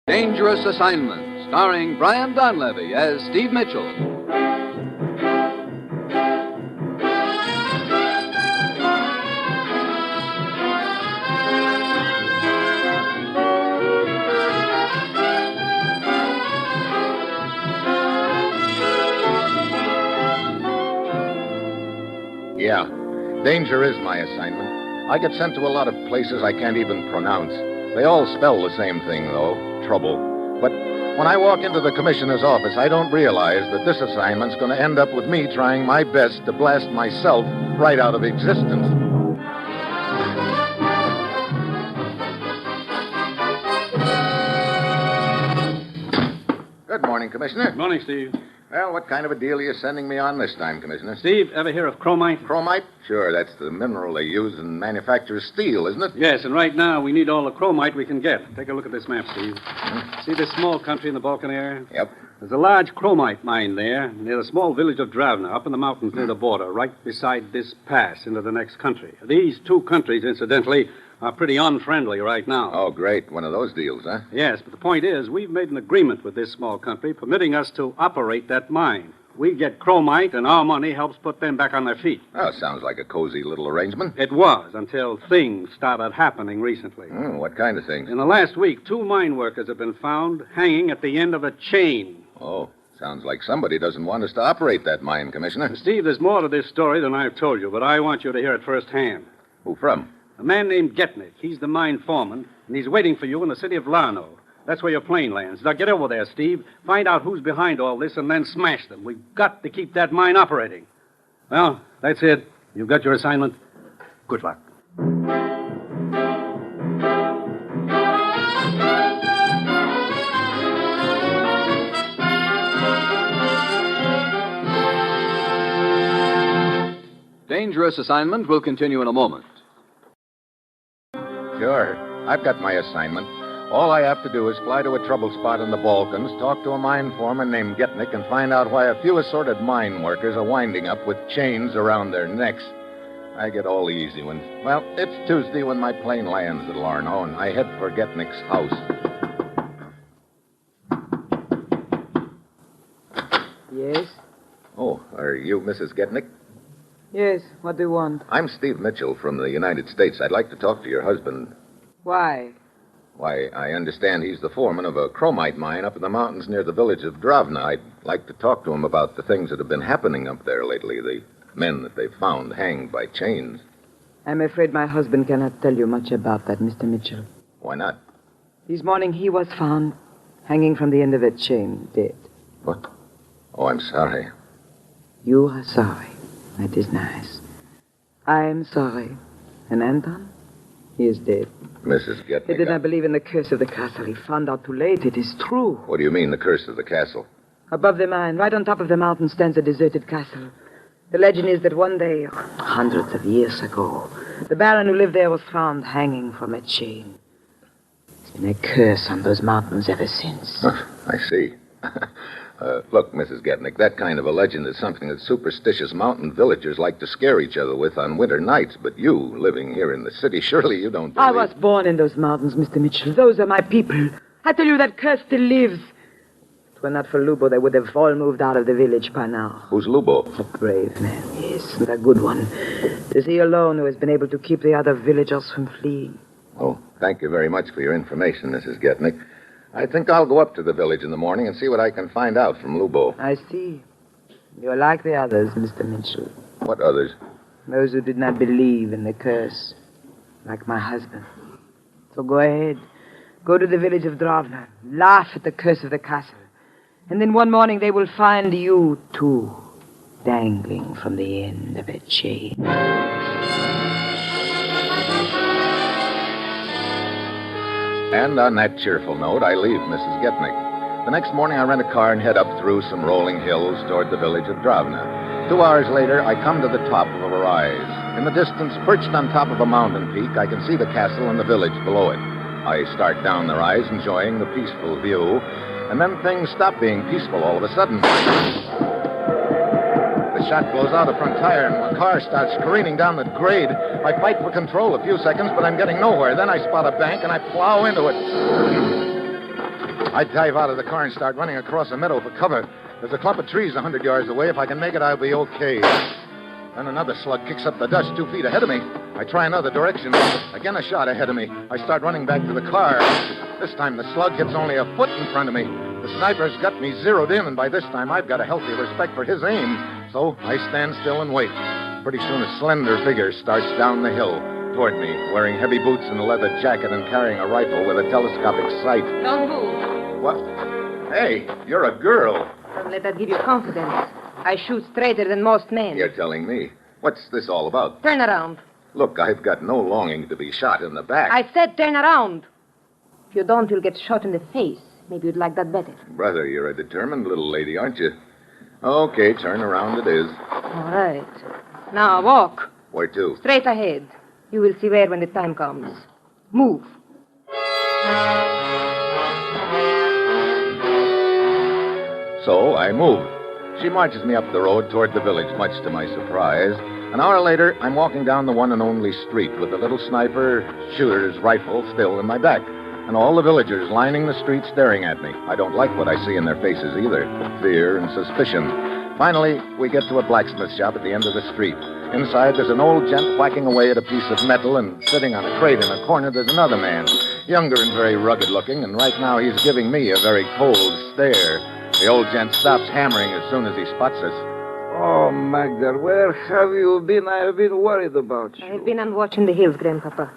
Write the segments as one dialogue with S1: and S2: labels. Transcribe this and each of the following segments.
S1: Dangerous Assignment, starring Brian Donlevy as Steve Mitchell.
S2: Yeah, danger is my assignment. I get sent to a lot of places I can't even pronounce. They all spell the same thing, though, trouble. But when I walk into the commissioner's office, I don't realize that this assignment's going to end up with me trying my best to blast myself right out of existence. Good morning, Commissioner.
S3: Good morning, Steve.
S2: Well, what kind of a deal are you sending me on this time, Commissioner?
S3: Steve, ever hear of chromite?
S2: Chromite? Sure, that's the mineral they use in manufacture steel, isn't it?
S3: Yes, and right now we need all the chromite we can get. Take a look at this map, Steve. See this small country in the Balkan area?
S2: Yep.
S3: There's a large chromite mine there near the small village of Dravna, up in the mountains near the border, right beside this pass into the next country. These two countries, incidentally, are pretty unfriendly right now.
S2: Oh, great. One of those deals, huh?
S3: Yes, but the point is, we've made an agreement with this small country permitting us to operate that mine. We get chromite, and our money helps put them back on their feet.
S2: Oh, sounds like a cozy little arrangement.
S3: It was, until things started happening recently.
S2: What kind of things?
S3: In the last week, 2 mine workers have been found hanging at the end of a chain.
S2: Oh, sounds like somebody doesn't want us to operate that mine, Commissioner.
S3: Steve, there's more to this story than I've told you, but I want you to hear it firsthand.
S2: Who from?
S3: A man named Getnick. He's the mine foreman, and he's waiting for you in the city of Larno. That's where your plane lands. Now get over there, Steve. Find out who's behind all this and then smash them. We've got to keep that mine operating. Well, that's it. You've got your assignment. Good luck.
S1: Dangerous Assignment will continue in a moment.
S2: Sure. I've got my assignment. All I have to do is fly to a trouble spot in the Balkans, talk to a mine foreman named Getnick, and find out why a few assorted mine workers are winding up with chains around their necks. I get all the easy ones. Well, it's Tuesday when my plane lands at Larno, and I head for Getnick's house.
S4: Yes?
S2: Oh, are you Mrs. Getnick?
S4: Yes, what do you want?
S2: I'm Steve Mitchell from the United States. I'd like to talk to your husband.
S4: Why?
S2: Why, I understand he's the foreman of a chromite mine up in the mountains near the village of Dravna. I'd like to talk to him about the things that have been happening up there lately, the men that they've found hanged by chains.
S4: I'm afraid my husband cannot tell you much about that, Mr. Mitchell.
S2: Why not?
S4: This morning he was found hanging from the end of a chain, dead.
S2: What? Oh, I'm sorry.
S4: You are sorry. That is nice. I am sorry. And Anton? He is dead.
S2: Mrs. Getnick.
S4: He did not believe in the curse of the castle. He found out too late. It is true.
S2: What do you mean, the curse of the castle?
S4: Above the mine, right on top of the mountain, stands a deserted castle. The legend is that one day, hundreds of years ago, the baron who lived there was found hanging from a chain. There's been a curse on those mountains ever since.
S2: I see. Look, Mrs. Getnick, that kind of a legend is something that superstitious mountain villagers like to scare each other with on winter nights. But you, living here in the city, surely you don't believe...
S4: I was born in those mountains, Mr. Mitchell. Those are my people. I tell you, that curse still lives. If it were not for Lubo, they would have all moved out of the village by now.
S2: Who's Lubo?
S4: A brave man, yes, and a good one. It is he alone who has been able to keep the other villagers from fleeing.
S2: Oh, thank you very much for your information, Mrs. Getnick. I think I'll go up to the village in the morning and see what I can find out from Lubo.
S4: I see. You're like the others, Mr. Mitchell.
S2: What others?
S4: Those who did not believe in the curse. Like my husband. So go ahead. Go to the village of Dravna. Laugh at the curse of the castle. And then one morning they will find you, too, dangling from the end of a chain.
S2: And on that cheerful note, I leave Mrs. Getnick. The next morning, I rent a car and head up through some rolling hills toward the village of Dravna. 2 hours later, I come to the top of a rise. In the distance, perched on top of a mountain peak, I can see the castle and the village below it. I start down the rise, enjoying the peaceful view, and then things stop being peaceful all of a sudden. The shot blows out a front tire, and the car starts careening down the grade. I fight for control a few seconds, but I'm getting nowhere. Then I spot a bank, and I plow into it. I dive out of the car and start running across the meadow for cover. There's a clump of trees 100 yards away. If I can make it, I'll be okay. Then another slug kicks up the dust 2 feet ahead of me. I try another direction. Again, a shot ahead of me. I start running back to the car. This time, the slug hits only a foot in front of me. The sniper's got me zeroed in, and by this time, I've got a healthy respect for his aim. So I stand still and wait. Pretty soon, a slender figure starts down the hill toward me, wearing heavy boots and a leather jacket and carrying a rifle with a telescopic sight.
S4: Don't move.
S2: What? Hey, you're a girl.
S4: Don't let that give you confidence. I shoot straighter than most men.
S2: You're telling me. What's this all about?
S4: Turn around.
S2: Look, I've got no longing to be shot in the back.
S4: I said turn around. If you don't, you'll get shot in the face. Maybe you'd like that better.
S2: Brother, you're a determined little lady, aren't you? Okay, turn around it is.
S4: All right. Now walk.
S2: Where to?
S4: Straight ahead. You will see where when the time comes. Move.
S2: So I move. She marches me up the road toward the village, much to my surprise. An hour later, I'm walking down the one and only street with the little sniper shooter's rifle still in my back, and all the villagers lining the street staring at me. I don't like what I see in their faces either, fear and suspicion. Finally, we get to a blacksmith shop at the end of the street. Inside, there's an old gent whacking away at a piece of metal, and sitting on a crate in a corner, there's another man, younger and very rugged looking, and right now he's giving me a very cold stare. The old gent stops hammering as soon as he spots us.
S5: Oh, Magda, where have you been? I have been worried about you.
S4: I have been on watch in the hills, Grandpapa.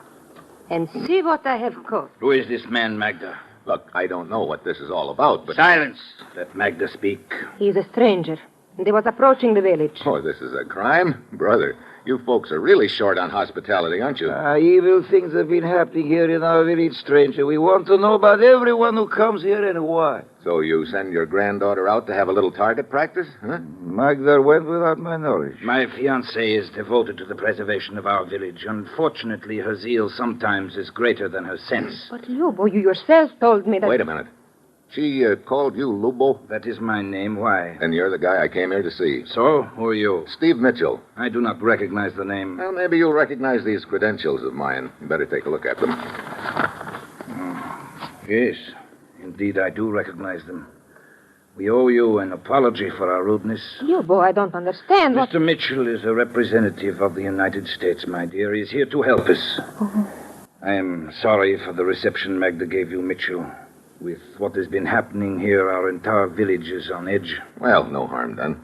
S4: And see what I have caught.
S5: Who is this man, Magda?
S2: Look, I don't know what this is all about, but...
S5: Silence. Let Magda speak.
S4: He is a stranger, and he was approaching the village.
S2: Oh, this is a crime? Brother, you folks are really short on hospitality, aren't you?
S5: Evil things have been happening here in our village, stranger. We want to know about everyone who comes here and why.
S2: So you send your granddaughter out to have a little target practice, huh?
S5: Magda went without my knowledge.
S6: My fiancée is devoted to the preservation of our village. Unfortunately, her zeal sometimes is greater than her sense.
S4: But, Lubo, you yourself told me that...
S2: Wait a minute. She called you Lubo?
S6: That is my name. Why?
S2: And you're the guy I came here to see.
S6: So, who are you?
S2: Steve Mitchell.
S6: I do not recognize the name.
S2: Well, maybe you'll recognize these credentials of mine. You better take a look at them.
S6: Yes, indeed, I do recognize them. We owe you an apology for our rudeness.
S4: Lubo, I don't understand what...
S6: Mr. Mitchell is a representative of the United States, my dear. He's here to help us. I am sorry for the reception Magda gave you, Mitchell. With what has been happening here, our entire village is on edge.
S2: Well, no harm done.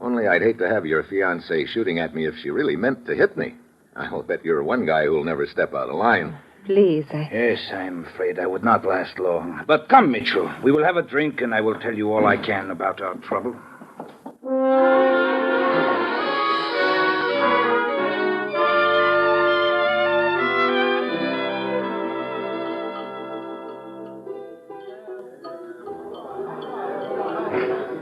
S2: Only I'd hate to have your fiancée shooting at me if she really meant to hit me. I'll bet you're one guy who'll never step out of line.
S4: Please,
S6: Yes, I'm afraid I would not last long. But come, Mitchell. We will have a drink, and I will tell you all I can about our trouble.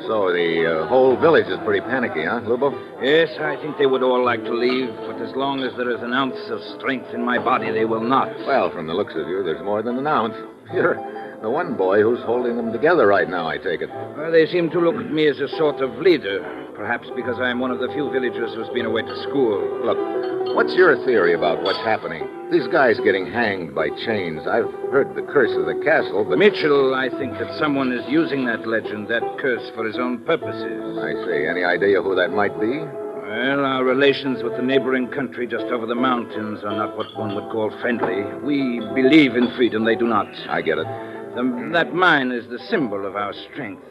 S2: So the whole village is pretty panicky, huh, Lubo?
S6: Yes, I think they would all like to leave, but as long as there is an ounce of strength in my body, they will not.
S2: Well, from the looks of you, there's more than an ounce. You're the one boy who's holding them together right now, I take it.
S6: Well, they seem to look at me as a sort of leader, perhaps because I am one of the few villagers who's been away to school.
S2: Look, what's your theory about what's happening? These guys getting hanged by chains. I've heard the curse of the castle, but...
S6: Mitchell, I think that someone is using that legend, that curse, for his own purposes.
S2: I see. Any idea who that might be?
S6: Well, our relations with the neighboring country just over the mountains are not what one would call friendly. We believe in freedom, they do not.
S2: I get it.
S6: That mine is the symbol of our strength.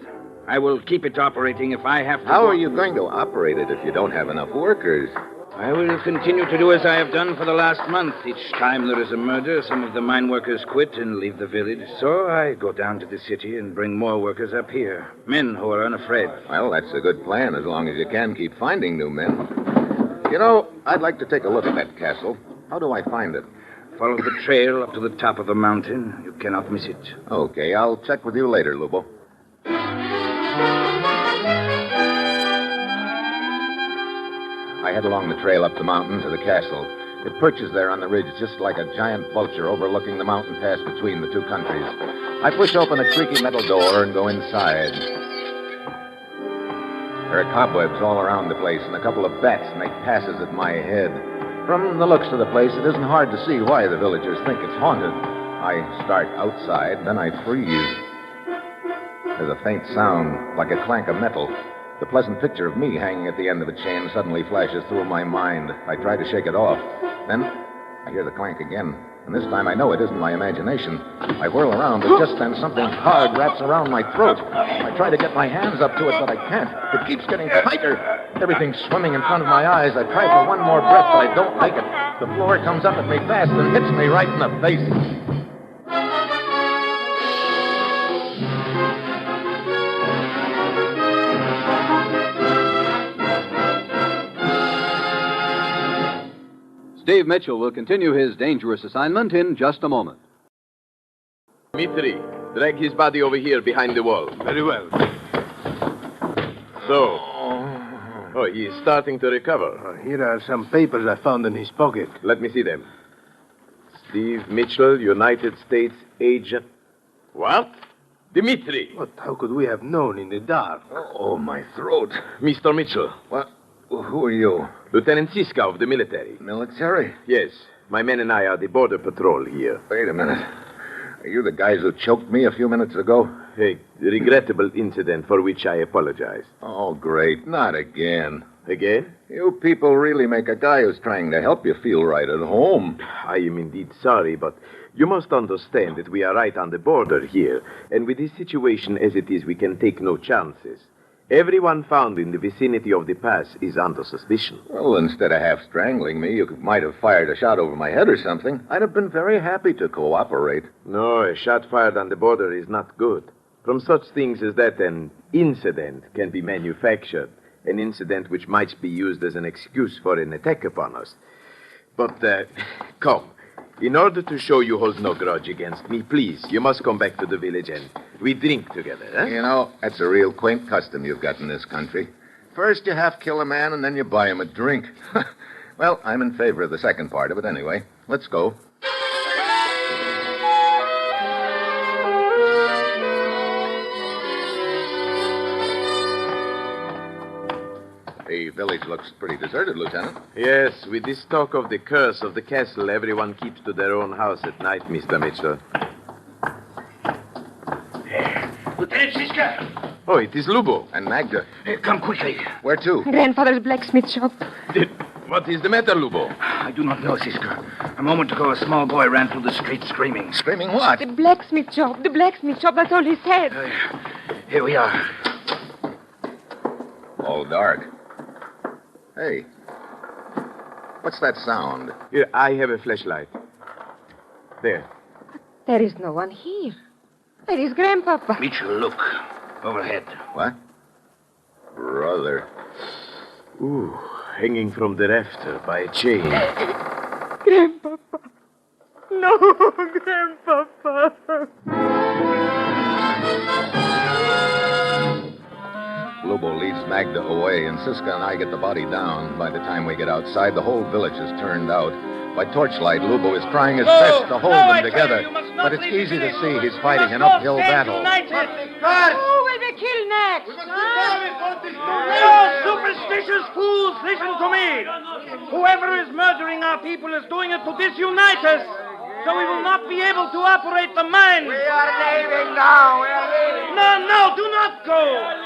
S6: I will keep it operating if I have to.
S2: How are you going to operate it if you don't have enough workers?
S6: I will continue to do as I have done for the last month. Each time there is a murder, some of the mine workers quit and leave the village. So I go down to the city and bring more workers up here. Men who are unafraid.
S2: Well, that's a good plan, as long as you can keep finding new men. You know, I'd like to take a look at that castle. How do I find it?
S6: Follow the trail up to the top of a mountain. You cannot miss it.
S2: Okay, I'll check with you later, Lubo. I head along the trail up the mountain to the castle. It perches there on the ridge just like a giant vulture overlooking the mountain pass between the two countries. I push open a creaky metal door and go inside. There are cobwebs all around the place, and a couple of bats make passes at my head. From the looks of the place, it isn't hard to see why the villagers think it's haunted. I start outside, then I freeze. There's a faint sound, like a clank of metal. The pleasant picture of me hanging at the end of a chain suddenly flashes through my mind. I try to shake it off. Then I hear the clank again. And this time I know it isn't my imagination. I whirl around, but just then something hard wraps around my throat. I try to get my hands up to it, but I can't. It keeps getting tighter. Everything's swimming in front of my eyes. I try for one more breath, but I don't make it. The floor comes up at me fast and hits me right in the face.
S1: Steve Mitchell will continue his dangerous assignment in just a moment.
S7: Dmitri, drag his body over here behind the wall.
S8: Very well.
S7: So. Oh, he is starting to recover.
S8: Here are some papers I found in his pocket.
S7: Let me see them. Steve Mitchell, United States agent. What? Dmitri.
S8: What? How could we have known in the dark?
S2: Oh, my throat.
S7: Mr. Mitchell.
S2: What? Who are you?
S7: Lieutenant Siska of the military.
S2: Military?
S7: Yes. My men and I are the border patrol here.
S2: Wait a minute. Are you the guys who choked me a few minutes ago?
S7: A regrettable incident for which I apologize.
S2: Oh, great. Not again.
S7: Again?
S2: You people really make a guy who's trying to help you feel right at home.
S7: I am indeed sorry, but you must understand that we are right on the border here, and with this situation as it is, we can take no chances. Everyone found in the vicinity of the pass is under suspicion.
S2: Well, instead of half strangling me, you might have fired a shot over my head or something. I'd have been very happy to cooperate.
S7: No, a shot fired on the border is not good. From such things as that, an incident can be manufactured. An incident which might be used as an excuse for an attack upon us. But, come. In order to show you hold no grudge against me, please, you must come back to the village and we drink together, huh?
S2: You know, that's a real quaint custom you've got in this country. First you half kill a man and then you buy him a drink. Well, I'm in favor of the second part of it anyway. Let's go. The village looks pretty deserted, Lieutenant.
S7: Yes, with this talk of the curse of the castle, everyone keeps to their own house at night, Mr. Mitchell.
S6: Lieutenant Siska!
S7: Oh, it is Lubo.
S2: And Magda.
S6: Come quickly.
S2: Where to?
S9: Grandfather's blacksmith shop.
S7: What is the matter, Lubo?
S6: I do not know, Siska. A moment ago, a small boy ran through the street screaming.
S2: Screaming what?
S9: The blacksmith shop. The blacksmith shop. That's all he said.
S6: Here we are.
S2: All dark. Hey. What's that sound?
S7: Here, I have a flashlight. There.
S9: There is no one here. There is Grandpapa.
S6: Mitchell, look. Overhead.
S2: What? Brother.
S7: Ooh, hanging from the rafter by a chain.
S9: Grandpapa. No, Grandpapa.
S2: Lubo leads Magda away, and Siska and I get the body down. By the time we get outside, the whole village is turned out. By torchlight, Lubo is trying his best to hold them together. But it's easy to see he's fighting an uphill battle.
S9: Who will be killed next?
S10: You superstitious fools, listen to me. Whoever is murdering our people is doing it to disunite us. So we will not be able to operate the mine.
S5: We are leaving now. We are leaving.
S10: No, do not go.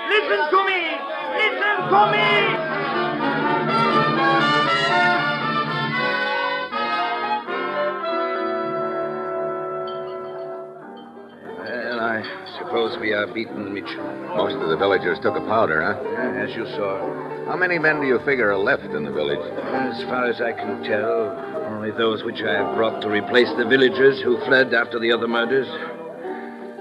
S10: Listen to me. Listen to me.
S6: Well, I suppose we are beaten, Mitchell.
S2: Most of the villagers took a powder, huh?
S6: Yeah, as you saw.
S2: How many men do you figure are left in the village?
S6: As far as I can tell, only those which I have brought to replace the villagers who fled after the other murders.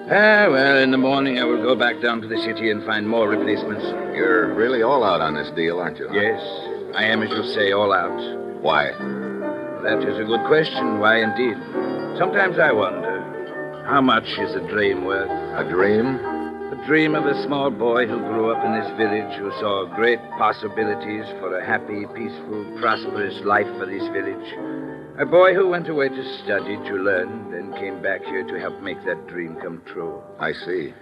S6: Well, in the morning I will go back down to the city and find more replacements.
S2: You're really all out on this deal, aren't you?
S6: Yes, I am, as you say, all out.
S2: Why?
S6: That is a good question. Why, indeed? Sometimes I wonder, how much is a dream worth?
S2: A dream?
S6: The dream of a small boy who grew up in this village, who saw great possibilities for a happy, peaceful, prosperous life for this village. A boy who went away to study, to learn, then came back here to help make that dream come true.
S2: I see.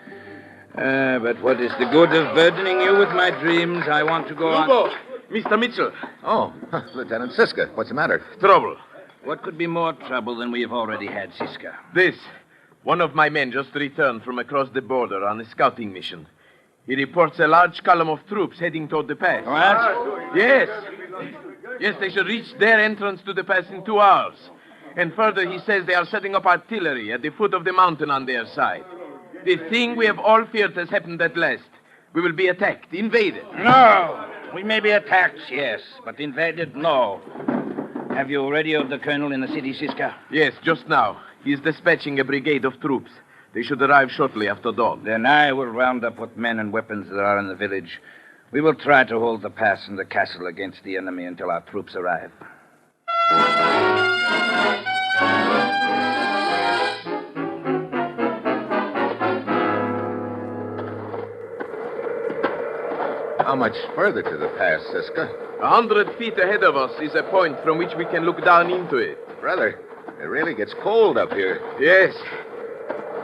S6: But what is the good of burdening you with my dreams? I want to go
S7: Lubo!
S6: on.
S7: Mr. Mitchell.
S2: Oh, Lieutenant Siska, what's the matter?
S7: Trouble.
S6: What could be more trouble than we have already had, Siska?
S7: This. One of my men just returned from across the border on a scouting mission. He reports a large column of troops heading toward the pass.
S6: What?
S7: Yes. Yes, they should reach their entrance to the pass in 2 hours. And further, he says they are setting up artillery at the foot of the mountain on their side. The thing we have all feared has happened at last. We will be attacked, invaded.
S6: No. We may be attacked, yes, but invaded, no. Have you radioed the colonel in the city, Siska?
S7: Yes, just now. He is dispatching a brigade of troops. They should arrive shortly after dawn.
S6: Then I will round up what men and weapons there are in the village. We will try to hold the pass and the castle against the enemy until our troops arrive.
S2: How much further to the pass, Siska?
S7: 100 feet ahead of us is a point from which we can look down into it.
S2: Brother, it really gets cold up here.
S7: Yes.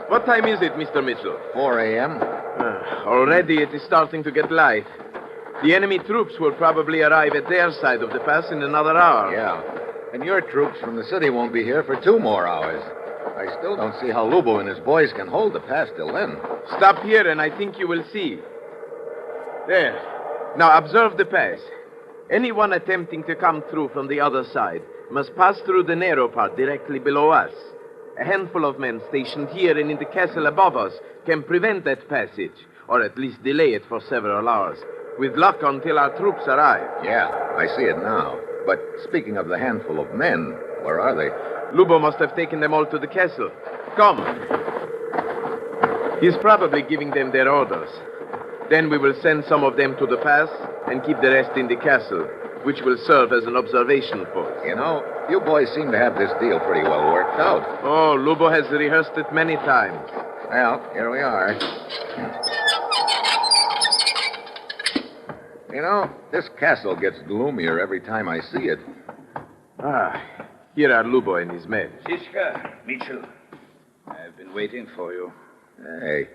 S7: What time is it, Mr. Mitchell?
S2: 4 a.m.
S7: Already it is starting to get light. The enemy troops will probably arrive at their side of the pass in another hour.
S2: Yeah. And your troops from the city won't be here for 2 more hours. I still don't see how Lubo and his boys can hold the pass till then.
S7: Stop here and I think you will see. There. Now observe the pass. Anyone attempting to come through from the other side must pass through the narrow part directly below us. A handful of men stationed here and in the castle above us can prevent that passage, or at least delay it for several hours, with luck until our troops arrive.
S2: Yeah, I see it now. But speaking of the handful of men, where are they?
S7: Lubo must have taken them all to the castle. Come. He's probably giving them their orders. Then we will send some of them to the pass and keep the rest in the castle, which will serve as an observation post.
S2: You know, you boys seem to have this deal pretty well worked out.
S7: Oh, Lubo has rehearsed it many times.
S2: Well, here we are. You know, this castle gets gloomier every time I see it.
S7: Here are Lubo and his men.
S6: Siska, Mitchell, I've been waiting for you.
S2: Hey,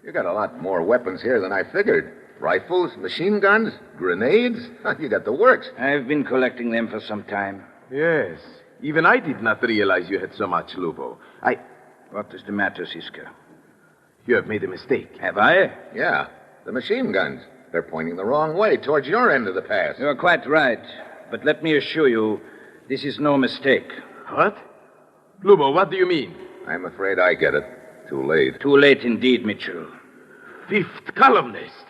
S2: you got a lot more weapons here than I figured. Rifles, machine guns, grenades. You got the works.
S6: I've been collecting them for some time.
S7: Yes. Even I did not realize you had so much, Lubo.
S6: What is the matter, Siska?
S7: You have made a mistake.
S6: Have I?
S2: Yeah, the machine guns. They're pointing the wrong way, towards your end of the pass.
S6: You're quite right. But let me assure you, this is no mistake.
S7: What? Lubo, what do you mean?
S2: I'm afraid I get it. Too late.
S6: Too late indeed, Mitchell.
S7: 5th columnist.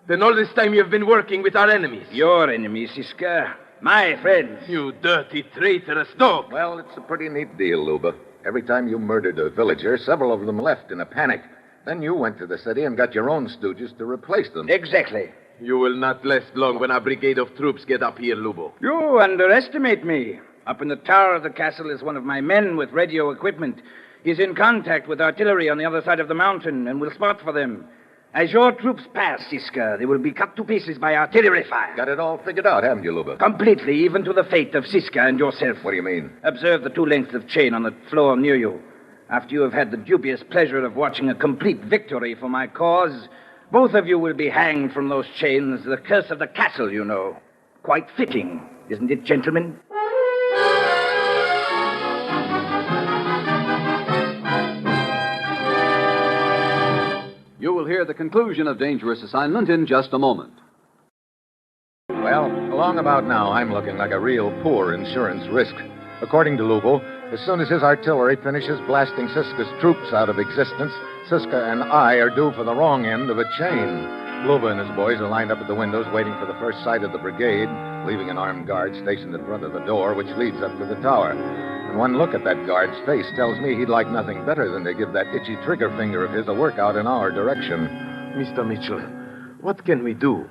S7: Then all this time you've been working with our enemies.
S6: Your enemies, Siska. My friends.
S7: You dirty, traitorous dog.
S2: Well, it's a pretty neat deal, Luba. Every time you murdered a villager, several of them left in a panic. Then you went to the city and got your own stooges to replace them.
S6: Exactly.
S7: You will not last long when our brigade of troops get up here, Lubo.
S6: You underestimate me. Up in the tower of the castle is one of my men with radio equipment. He's in contact with artillery on the other side of the mountain and will spot for them. As your troops pass, Siska, they will be cut to pieces by artillery fire.
S2: Got it all figured out, haven't you, Luba?
S6: Completely, even to the fate of Siska and yourself.
S2: What do you mean?
S6: Observe the 2 lengths of chain on the floor near you. After you have had the dubious pleasure of watching a complete victory for my cause, both of you will be hanged from those chains, the curse of the castle, you know. Quite fitting, isn't it, gentlemen?
S1: You will hear the conclusion of Dangerous Assignment in just a moment.
S2: Well, along about now, I'm looking like a real poor insurance risk. According to Lubo, as soon as his artillery finishes blasting Siska's troops out of existence, Siska and I are due for the wrong end of a chain. Luba and his boys are lined up at the windows waiting for the first sight of the brigade, leaving an armed guard stationed in front of the door, which leads up to the tower. And one look at that guard's face tells me he'd like nothing better than to give that itchy trigger finger of his a workout in our direction.
S7: Mr. Mitchell, what can we do?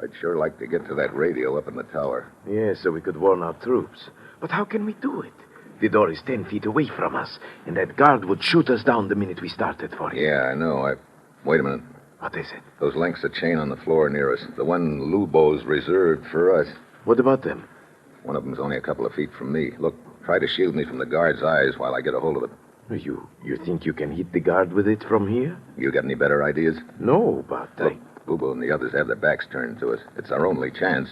S2: I'd sure like to get to that radio up in the tower.
S7: Yes, so we could warn our troops. But how can we do it? The door is 10 feet away from us, and that guard would shoot us down the minute we started for it.
S2: Yeah, I know. Wait a minute.
S7: What is it?
S2: Those lengths of chain on the floor near us. The one Lubo's reserved for us.
S7: What about them?
S2: One of them's only a couple of feet from me. Look, try to shield me from the guard's eyes while I get a hold of it.
S7: You think you can hit the guard with it from here?
S2: You got any better ideas?
S7: No, but
S2: Look, Lubo and the others have their backs turned to us. It's our only chance.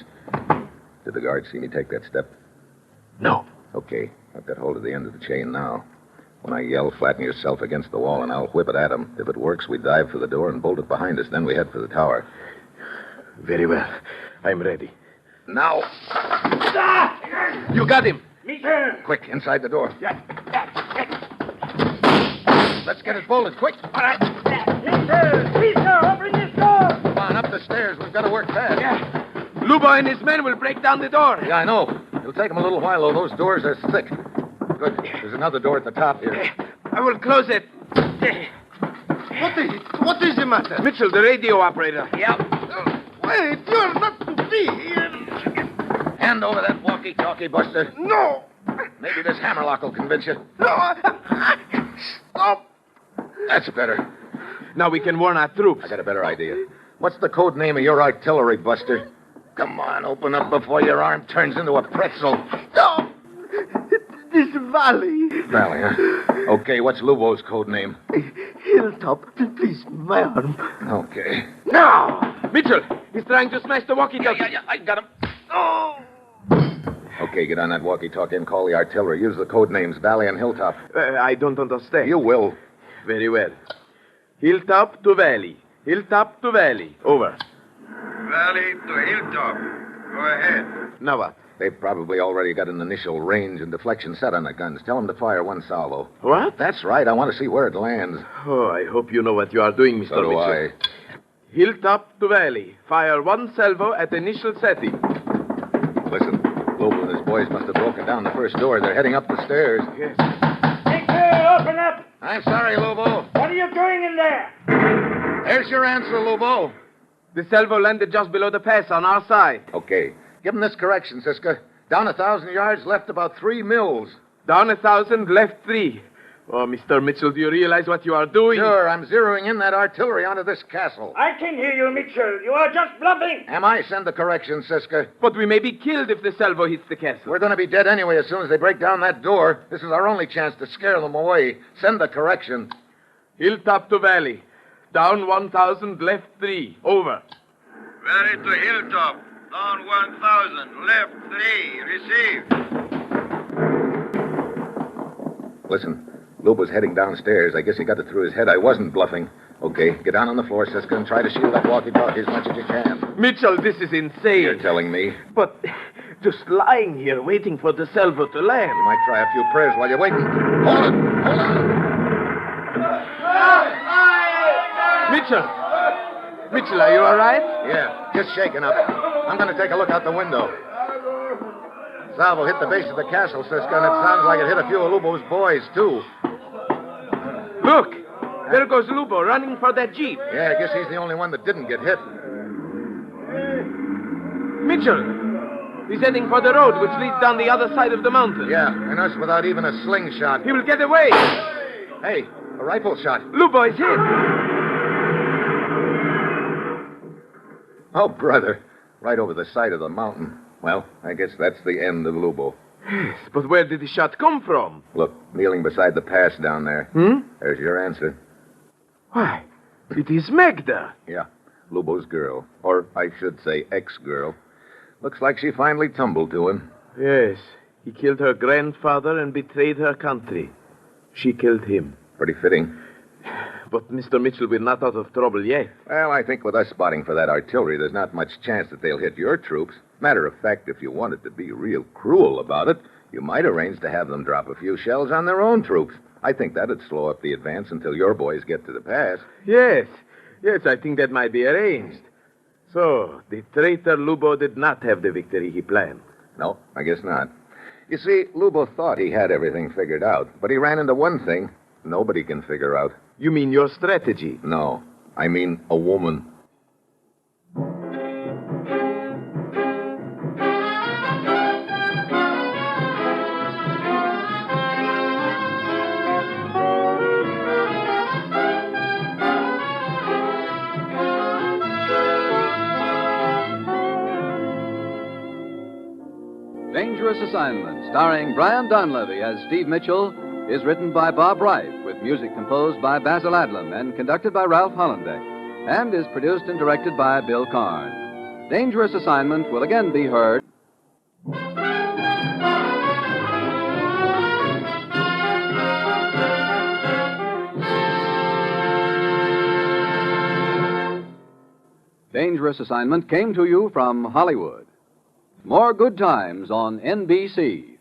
S2: Did the guard see me take that step?
S7: No.
S2: Okay, I've got hold of the end of the chain now. When I yell, flatten yourself against the wall, and I'll whip it at him. If it works, we dive for the door and bolt it behind us. Then we head for the tower.
S7: Very well. I'm ready.
S2: Now.
S7: You got him.
S10: Michel!
S2: Quick, inside the door. Let's get it bolted, quick.
S10: All right. Michel, open this door!
S2: Come on, up the stairs. We've got to work fast.
S7: Yeah. Lubo and his men will break down the door.
S2: Yeah, I know. It'll take them a little while, though. Those doors are thick. Good. There's another door at the top here.
S7: I will close it.
S8: What is it? What is the matter?
S7: Mitchell, the radio operator.
S10: Yep.
S8: Wait, you're not to be here.
S2: Hand over that walkie-talkie, Buster.
S8: No.
S2: Maybe this hammerlock will convince you.
S8: No. Stop.
S2: That's better.
S7: Now we can warn our troops.
S2: I got a better idea. What's the code name of your artillery, Buster? Come on, open up before your arm turns into a pretzel.
S8: Stop. This valley.
S2: Valley, huh? Okay, what's Lubo's code name?
S8: Hilltop. Please, my arm.
S2: Okay.
S7: Now! Mitchell, he's trying to smash the walkie-talkie.
S2: Yeah, I got him. Oh! Okay, get on that walkie-talkie and call the artillery. Use the code names Valley and Hilltop.
S7: I don't understand.
S2: You will.
S7: Very well. Hilltop to valley. Hilltop to valley. Over.
S6: Valley to Hilltop. Go ahead.
S7: Now what?
S2: They've probably already got an initial range and deflection set on the guns. Tell them to fire one salvo.
S7: What?
S2: That's right. I want to see where it lands.
S7: Oh, I hope you know what you are doing, Mr.
S2: So do
S7: Mitchell.
S2: I.
S7: Hilltop to valley. Fire one salvo at initial setting.
S2: Listen, Lobo and his boys must have broken down the first door. They're heading up the stairs.
S7: Yes.
S10: Michel, open up!
S2: I'm sorry, Lobo.
S10: What are you doing in there?
S2: There's your answer, Lobo.
S7: The salvo landed just below the pass on our side.
S2: Okay. Give him this correction, Siska. Down 1,000 yards, left about 3 mills.
S7: Down 1,000, left 3. Oh, Mr. Mitchell, do you realize what you are doing?
S2: Sure, I'm zeroing in that artillery onto this castle.
S10: I can hear you, Mitchell. You are just bluffing.
S2: Am I? Send the correction, Siska.
S7: But we may be killed if the salvo hits the castle.
S2: We're going to be dead anyway as soon as they break down that door. This is our only chance to scare them away. Send the correction.
S7: Hilltop to valley. Down 1,000, left 3. Over.
S6: Valley to Hilltop. Down 1,000. Left 3. Received.
S2: Listen, Lubo's heading downstairs. I guess he got it through his head. I wasn't bluffing. Okay, get down on the floor, Siska, and try to shield that walkie-talkie as much as you can.
S7: Mitchell, this is insane.
S2: You're telling me.
S7: But just lying here waiting for the salvo to land.
S2: You might try a few prayers while you're waiting. Hold it! Hold on!
S7: Mitchell, are you all right?
S2: Yeah, just shaking up. I'm going to take a look out the window. Salvo hit the base of the castle, Siska, and it sounds like it hit a few of Lubo's boys, too.
S7: Look, there goes Lubo running for that jeep.
S2: Yeah, I guess he's the only one that didn't get hit.
S7: Mitchell, he's heading for the road which leads down the other side of the mountain.
S2: Yeah, and us without even a slingshot.
S7: He will get away.
S2: Hey, a rifle shot.
S7: Lubo is hit.
S2: Oh, brother. Right over the side of the mountain. Well, I guess that's the end of Lubo.
S7: Yes, but where did the shot come from?
S2: Look, kneeling beside the pass down there. There's your answer.
S7: Why, it is Magda.
S2: Yeah, Lubo's girl. Or I should say ex-girl. Looks like she finally tumbled to him.
S7: Yes, he killed her grandfather and betrayed her country. She killed him.
S2: Pretty fitting.
S7: But Mr. Mitchell, we're not out of trouble yet.
S2: Well, I think with us spotting for that artillery, there's not much chance that they'll hit your troops. Matter of fact, if you wanted to be real cruel about it, you might arrange to have them drop a few shells on their own troops. I think that'd slow up the advance until your boys get to the pass.
S7: Yes, I think that might be arranged. So, the traitor Lubo did not have the victory he planned.
S2: No, I guess not. You see, Lubo thought he had everything figured out, but he ran into one thing nobody can figure out.
S7: You mean your strategy?
S2: No, I mean a woman.
S1: Dangerous Assignment, starring Brian Donlevy as Steve Mitchell, is written by Bob Wright, with music composed by Basil Adlam and conducted by Ralph Hollenbeck, and is produced and directed by Bill Karn. Dangerous Assignment will again be heard. Dangerous Assignment came to you from Hollywood. More good times on NBC.